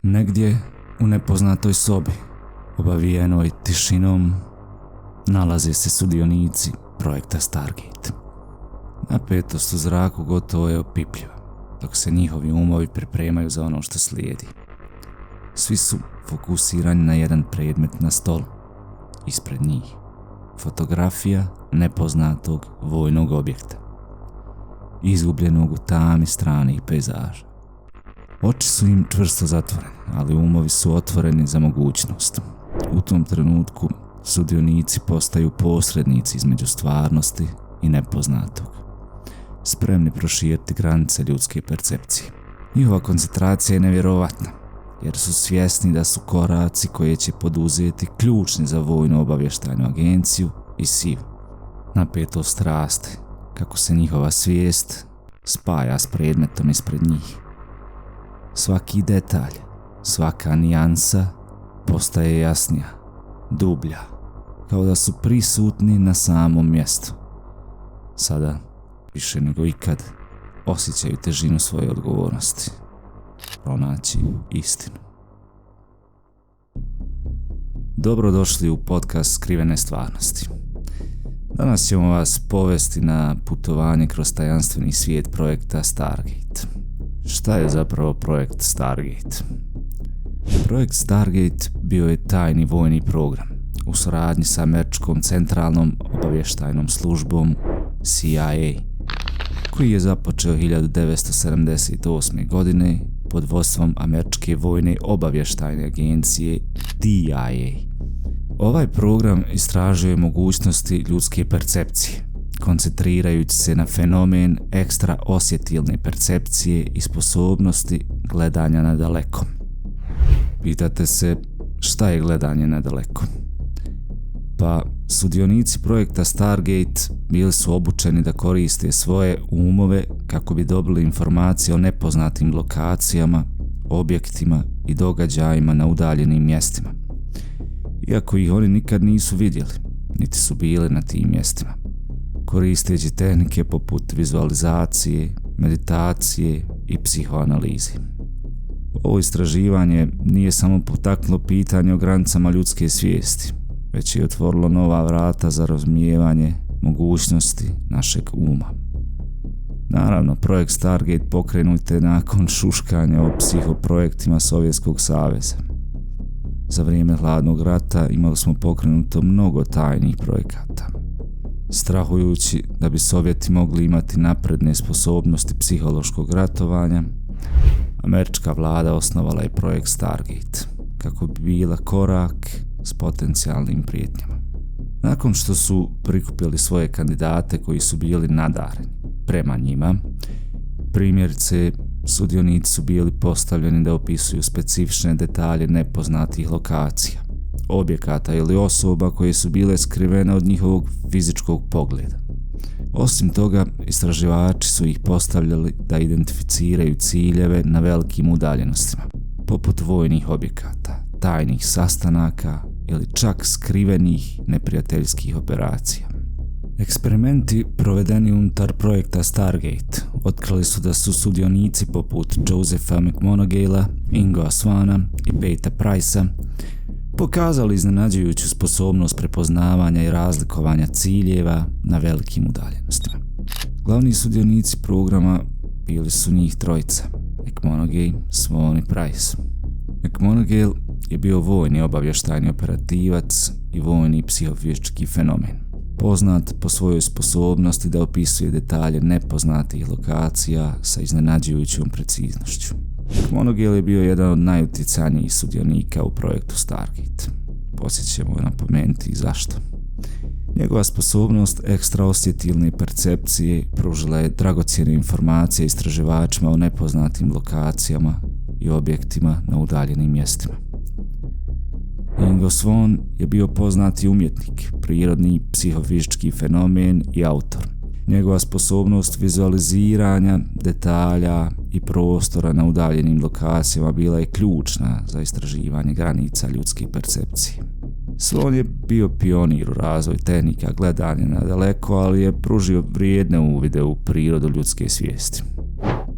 Negdje u nepoznatoj sobi, obavijenoj tišinom, nalaze se sudionici projekta Stargate. Napetost u zraku gotovo je opipljiva, dok se njihovi umovi pripremaju za ono što slijedi. Svi su fokusirani na jedan predmet na stolu, ispred njih. Fotografija nepoznatog vojnog objekta, izgubljenog u tami stranih pejzaža. Oči su im čvrsto zatvorene, ali umovi su otvoreni za mogućnost. U tom trenutku sudionici postaju posrednici između stvarnosti i nepoznatog, spremni proširiti granice ljudske percepcije. Njihova koncentracija je nevjerovatna, jer su svjesni da su koraci koje će poduzeti ključni za vojnu obavještajnu agenciju i SIV. Napetost raste kako se njihova svijest spaja s predmetom ispred njih. Svaki detalj, svaka nijansa postaje jasnija, dublja, kao da su prisutni na samom mjestu. Sada, više nego ikad, osjećaju težinu svoje odgovornosti. Pronaći istinu. Dobrodošli u podcast Skrivene stvarnosti. Danas ćemo vas povesti na putovanje kroz tajanstveni svijet projekta Stargate. Šta je zapravo projekt Stargate? Projekt Stargate bio je tajni vojni program u suradnji sa američkom centralnom obavještajnom službom CIA, koji je započeo 1978. godine pod vodstvom američke vojne obavještajne agencije DIA. Ovaj program istražuje mogućnosti ljudske percepcije, koncentrirajući se na fenomen ekstra osjetilne percepcije i sposobnosti gledanja na daleko. Pitate se šta je gledanje na daleko? Pa sudionici projekta Stargate bili su obučeni da koriste svoje umove kako bi dobili informacije o nepoznatim lokacijama, objektima i događajima na udaljenim mjestima, iako ih oni nikad nisu vidjeli, niti su bili na tim mjestima. Koristeći tehnike poput vizualizacije, meditacije i psihoanalize. Ovo istraživanje nije samo potaknulo pitanje o granicama ljudske svijesti, već je otvorilo nova vrata za razumijevanje mogućnosti našeg uma. Naravno, projekt Stargate pokrenut je nakon šuškanja o psihoprojektima Sovjetskog saveza. Za vrijeme hladnog rata imali smo pokrenuto mnogo tajnih projekata. Strahujući da bi Sovjeti mogli imati napredne sposobnosti psihološkog ratovanja, američka vlada osnovala je projekt Stargate kako bi bila korak s potencijalnim prijetnjama. Nakon što su prikupili svoje kandidate koji su bili nadareni prema njima, primjerice sudionici su bili postavljeni da opisuju specifične detalje nepoznatih lokacija, objekata ili osoba koje su bile skrivene od njihovog fizičkog pogleda. Osim toga, istraživači su ih postavljali da identificiraju ciljeve na velikim udaljenostima, poput vojnih objekata, tajnih sastanaka ili čak skrivenih neprijateljskih operacija. Eksperimenti provedeni unutar projekta Stargate otkrili su da su sudionici poput Josepha McMonagala, Ingoa Swana i Peta Pricea pokazali iznenađujuću sposobnost prepoznavanja i razlikovanja ciljeva na velikim udaljenostima. Glavni sudionici programa bili su njih trojica: McMonagall, Swan i Price. McMonagall je bio vojni obavještajni operativac i vojni psihofizički fenomen, poznat po svojoj sposobnosti da opisuje detalje nepoznatih lokacija sa iznenađujućom preciznošću. McMonagall je bio jedan od najutjecajnijih sudionika u projektu Stargate. Poslije ćemo napomenuti zašto. Njegova sposobnost ekstra osjetilne percepcije pružila je dragocjene informacije istraživačima o nepoznatim lokacijama i objektima na udaljenim mjestima. Ingo Swan je bio poznati umjetnik, prirodni psihofizički fenomen i autor. Njegova sposobnost vizualiziranja detalja i prostora na udaljenim lokacijama bila je ključna za istraživanje granica ljudske percepcije. Swan je bio pionir u razvoju tehnika gledanja na daleko, ali je pružio vrijedne uvide u prirodu ljudske svijesti.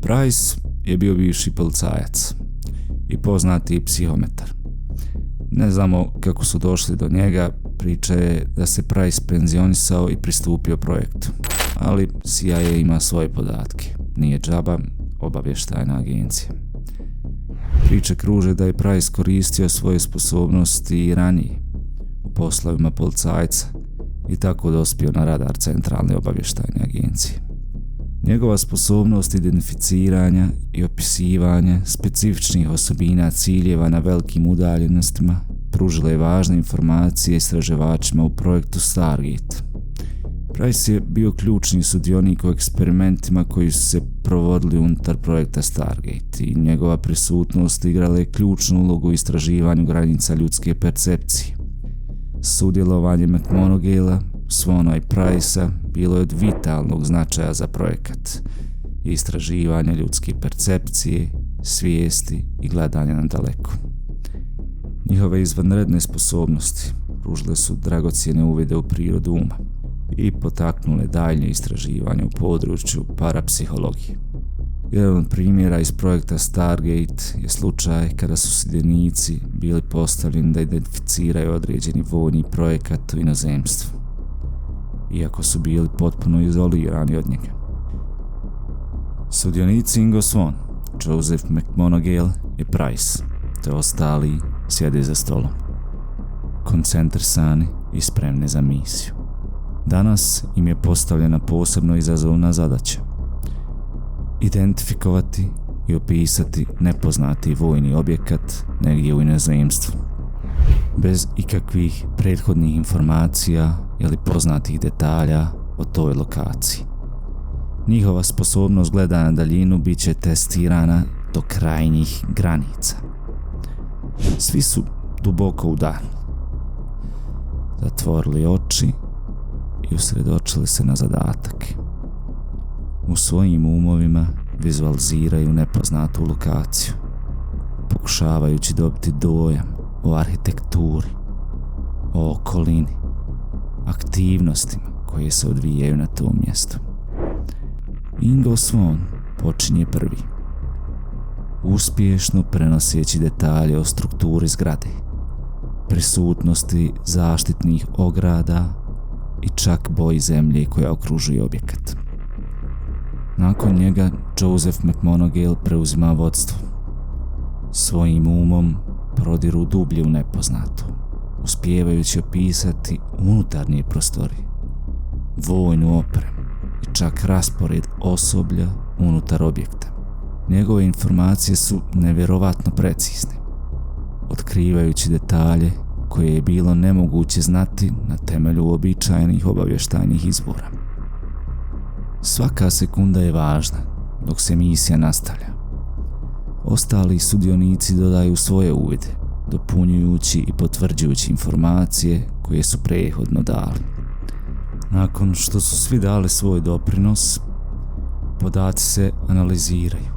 Price je bio bivši policajac. i poznati psihometar. Ne znamo kako su došli do njega, priča je da se Price penzionisao i pristupio projektu, ali CIA ima svoje podatke, nije džaba obavještajna agencija. Priče kruže da je Price koristio svoje sposobnosti i ranije u poslovima policajca i tako dospio na radar centralne obavještajne agencije. Njegova sposobnost identificiranja i opisivanja specifičnih osobina ciljeva na velikim udaljenostima pružila je važne informacije istraživačima u projektu Stargate. Price je bio ključni sudionik u eksperimentima koji su se provodili unutar projekta Stargate i njegova prisutnost igrala je ključnu ulogu u istraživanju granica ljudske percepcije. Sudjelovanje McMonagala, Swana i Pricea bilo je od vitalnog značaja za projekat i istraživanje ljudske percepcije, svijesti i gledanja na daleko. Njihove izvanredne sposobnosti pružile su dragocjene uvide u prirodu uma i potaknule daljnje istraživanje u području parapsihologije. Jedan od primjera iz projekta Stargate je slučaj kada su sudionici bili postavljeni da identificiraju određeni vojni projekat u inozemstvu, iako su bili potpuno izolirani od njega. Sudionici Ingo Swann, Joseph McMonagle i Price, te ostali sjede za stolom, koncentrisani i spremni za misiju. Danas im je postavljena posebno izazovna zadaća: identifikovati i opisati nepoznati vojni objekat negdje u inozemstvu, bez ikakvih prethodnih informacija ili poznatih detalja o toj lokaciji. Njihova sposobnost gledanja na daljinu bit će testirana do krajnjih granica. Svi su duboko udarili, zatvorili oči i usredočili se na zadatak. U svojim umovima vizualiziraju nepoznatu lokaciju, pokušavajući dobiti dojam o arhitekturi, o okolini, aktivnostima koje se odvijaju na tom mjestu. Ingo Swann počinje prvi, uspješno prenoseći detalje o strukturi zgrade, prisutnosti zaštitnih ograda i čak boji zemlje koja okružuje objekat. Nakon njega Joseph McMonagle preuzima vodstvo. Svojim umom prodiru dublje u nepoznato, uspijevajući opisati unutarnje prostorije, vojnu opremu i čak raspored osoblja unutar objekta. Njegove informacije su nevjerovatno precizne, otkrivajući detalje koje je bilo nemoguće znati na temelju uobičajenih obavještajnih izvora. Svaka sekunda je važna dok se misija nastavlja. Ostali sudionici dodaju svoje uvide, dopunjujući i potvrđujući informacije koje su prethodno dali. Nakon što su svi dali svoj doprinos, podaci se analiziraju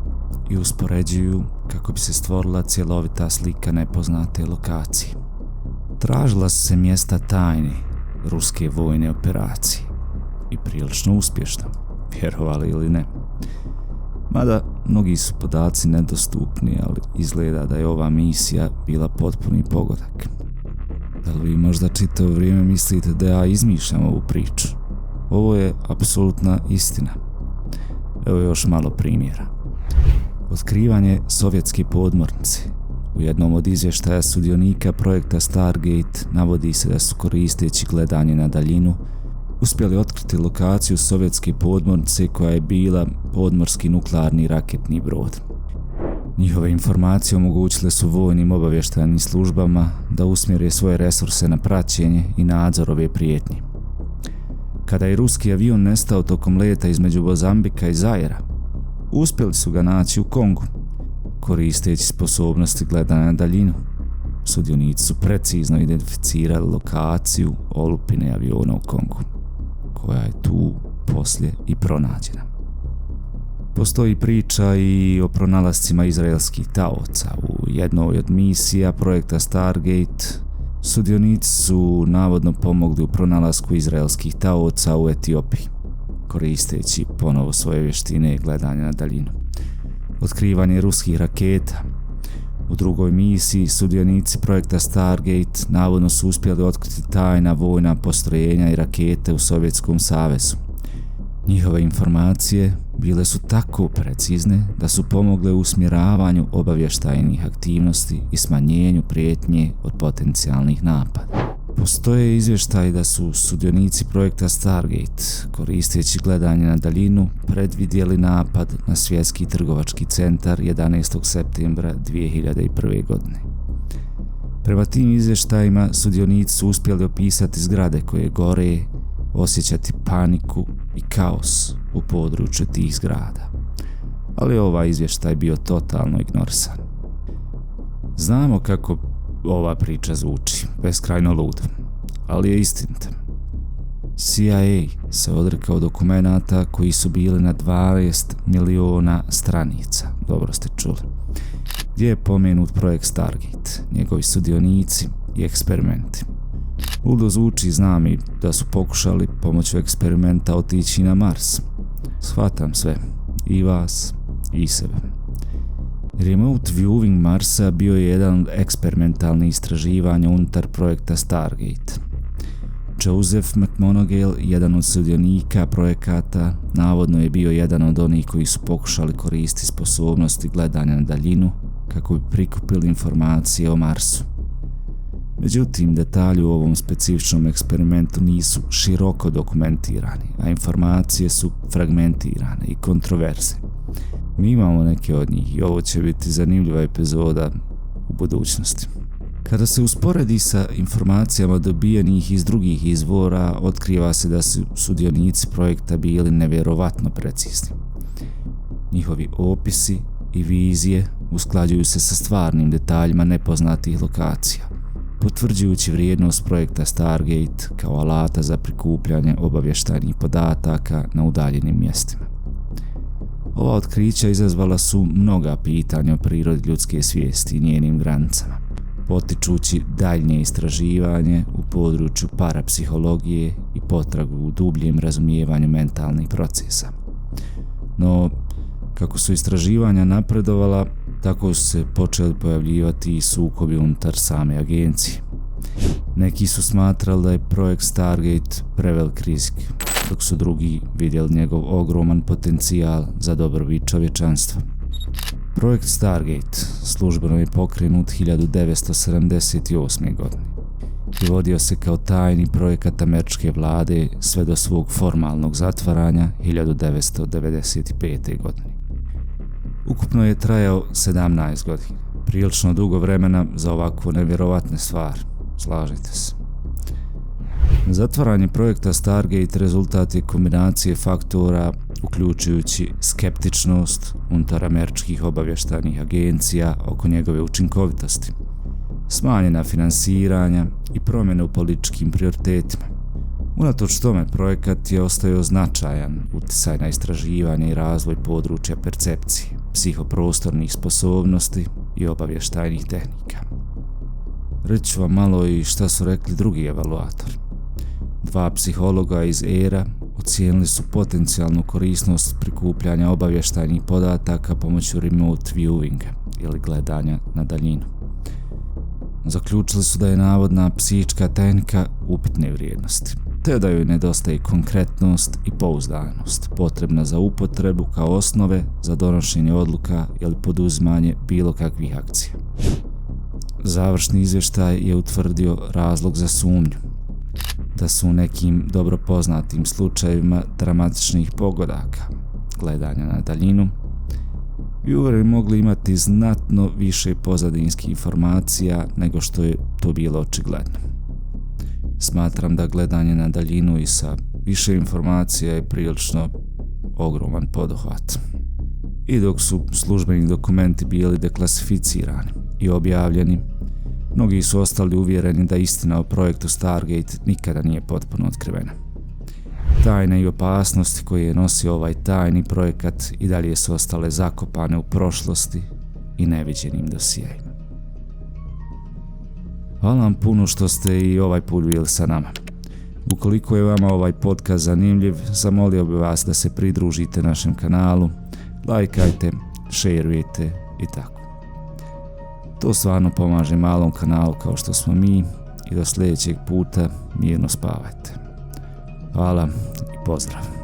i uspoređuju kako bi se stvorila cjelovita slika nepoznate lokacije. Tražila su se mjesta tajne ruske vojne operacije i prilično uspješno, vjerovali ili ne. Mada mnogi su podaci nedostupni, ali izgleda da je ova misija bila potpuni pogodak. Da li vi možda čitavo vrijeme mislite da ja izmišljam ovu priču? Ovo je apsolutna istina. Evo još malo primjera. Otkrivanje sovjetske podmornice. U jednom od izvještaja sudionika projekta Stargate navodi se da su koristeći gledanje na daljinu uspjeli otkriti lokaciju sovjetske podmornice koja je bila podmorski nuklearni raketni brod. Njihove informacije omogućile su vojnim obavještajnim službama da usmjere svoje resurse na praćenje i nadzor ove prijetnje. Kada je ruski avion nestao tokom leta između Mozambika i Zaira, uspjeli su ga naći u Kongu. Koristeći sposobnosti gledanja na daljinu, sudionici su precizno identificirali lokaciju olupine aviona u Kongu, koja je tu poslije i pronađena. Postoji priča i o pronalascima izraelskih taoca. U jednoj od misija projekta Stargate sudionici su navodno pomogli u pronalasku izraelskih taoca u Etiopiji, koristeći ponovo svoje vještine gledanja na daljinu. Otkrivanje ruskih raketa. U drugoj misiji sudionici projekta Stargate navodno su uspjeli otkriti tajna vojna postrojenja i rakete u Sovjetskom savezu. Njihove informacije bile su tako precizne da su pomogle u usmjeravanju obavještajnih aktivnosti i smanjenju prijetnje od potencijalnih napada. Postoje izvještaji da su sudionici projekta Stargate, koristeći gledanje na daljinu, predvidjeli napad na svjetski trgovački centar 11. septembra 2001. godine. Prema tim izvještajima sudionici su uspjeli opisati zgrade koje gore, osjećati paniku i kaos u području tih zgrada. Ali ovaj izvještaj bio totalno ignorisan. Znamo kako ova priča zvuči, beskrajno ludo, ali je istinita. CIA se odrekao dokumenata koji su bili na 12 miliona stranica, dobro ste čuli, gdje je pomenut projekt Stargate, njegovi sudionici i eksperimenti. Ludo zvuči, znam i da su pokušali pomoću eksperimenta otići na Mars. Shvatam sve, i vas, i sebe. Remote viewing Marsa bio je jedan od eksperimentalnih istraživanja unutar projekta Stargate. Joseph McMoneagle, jedan od sudionika projekata, navodno je bio jedan od onih koji su pokušali koristiti sposobnosti gledanja na daljinu kako bi prikupili informacije o Marsu. Međutim, detalji u ovom specifičnom eksperimentu nisu široko dokumentirani, a informacije su fragmentirane i kontroverzne. Mi imamo neke od njih i ovo će biti zanimljiva epizoda u budućnosti. Kada se usporedi sa informacijama dobijenih iz drugih izvora, otkriva se da su sudionici projekta bili nevjerovatno precizni. Njihovi opisi i vizije usklađuju se sa stvarnim detaljima nepoznatih lokacija, potvrđujući vrijednost projekta Stargate kao alata za prikupljanje obavještajnih podataka na udaljenim mjestima. Ova otkrića izazvala su mnoga pitanja o prirodi ljudske svijesti i njenim granicama, potičući daljnje istraživanje u području parapsihologije i potragu u dubljem razumijevanju mentalnih procesa. No, kako su istraživanja napredovala, tako su se počeli pojavljivati i sukobi unutar same agencije. Neki su smatrali da je projekt Stargate prevelik rizik, dok su drugi vidjeli njegov ogroman potencijal za dobrobit čovječanstva. Projekt Stargate službeno je pokrenut 1978. godine i vodio se kao tajni projekat američke vlade sve do svog formalnog zatvaranja 1995. godine. Ukupno je trajao 17 godina, prilično dugo vremena za ovakvu nevjerovatne stvari, slažete se. Zatvaranje projekta Stargate rezultat je kombinacije faktora uključujući skeptičnost unutar američkih obavještajnih agencija oko njegove učinkovitosti, smanjena finansiranja i promjene u političkim prioritetima. Unatoč tome, projekat je ostavio značajan utjecaj na istraživanje i razvoj područja percepcije, psihoprostornih sposobnosti i obavještajnih tehnika. Reći ću vam malo i šta su rekli drugi evaluatori. 2 psihologa iz ERA ocijenili su potencijalnu korisnost prikupljanja obavještajnih podataka pomoću remote viewinga ili gledanja na daljinu. Zaključili su da je navodna psihička tehnika upitne vrijednosti, te da joj nedostaje konkretnost i pouzdanost, potrebna za upotrebu kao osnove za donošenje odluka ili poduzimanje bilo kakvih akcija. Završni izvještaj je utvrdio razlog za sumnju, da su u nekim dobro poznatim slučajevima dramatičnih pogodaka, gledanja na daljinu, vieweri mogli imati znatno više pozadinskih informacija nego što je to bilo očigledno. Smatram da gledanje na daljinu i sa više informacija je prilično ogroman poduhvat. I dok su službeni dokumenti bili deklasificirani i objavljeni, mnogi su ostali uvjereni da istina o projektu Stargate nikada nije potpuno otkrivena. Tajne i opasnosti koje je nosio ovaj tajni projekat i dalje su ostale zakopane u prošlosti i neviđenim dosijejima. Hvala vam puno što ste i ovaj put bili sa nama. Ukoliko je vama ovaj podcast zanimljiv, zamolio bih vas da se pridružite našem kanalu, lajkajte, šerujte i tako. To stvarno pomaže malom kanalu kao što smo mi i do sljedećeg puta mirno spavajte. Hvala i pozdrav.